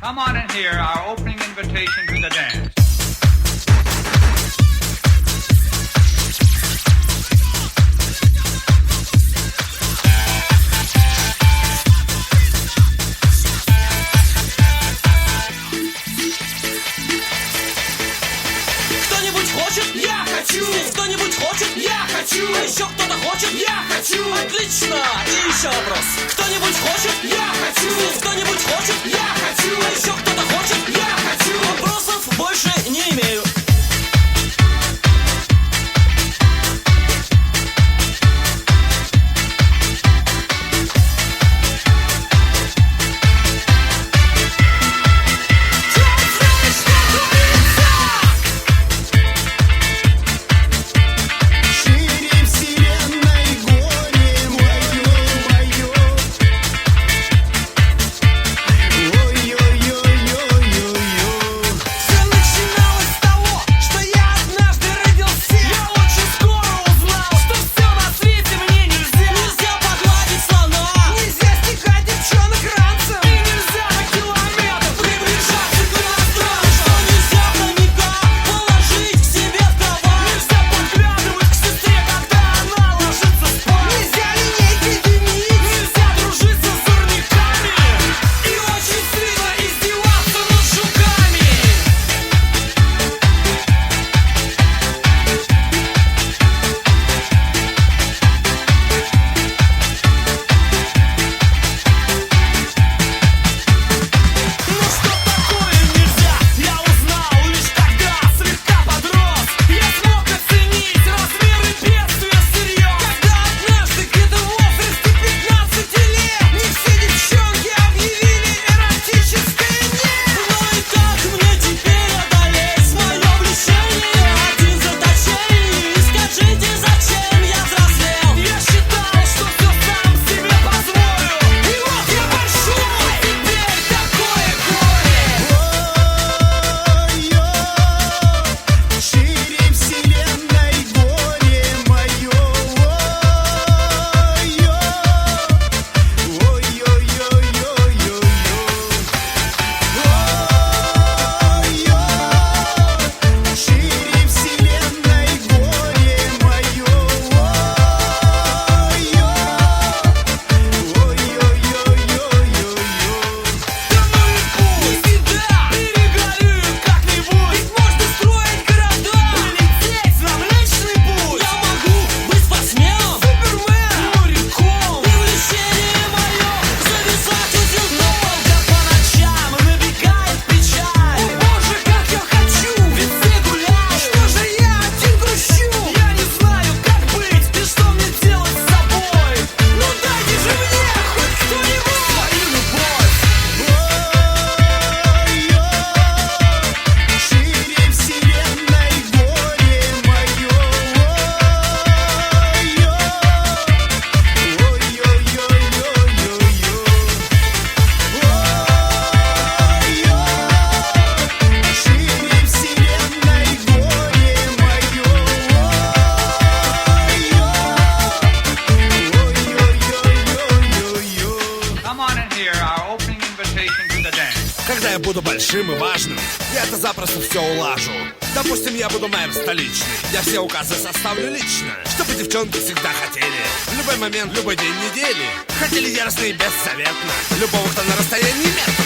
Come on and hear our opening invitation to the dance. Кто-нибудь хочет? Я хочу! Кто-нибудь хочет? Я хочу! А еще кто-то хочет? Я хочу! Отлично! И еще вопрос. Кто-нибудь хочет? Я хочу! Кто-нибудь хочет? Я хочу! А еще кто-то хочет? Я хочу! Вопросов больше не имею. Когда я буду большим и важным, я это запросто все улажу. Допустим, я буду мэр столичный. Я все указы составлю лично, чтобы девчонки всегда хотели. В любой момент, любой день недели хотели яростно и бесцветно любого, кто на расстоянии метра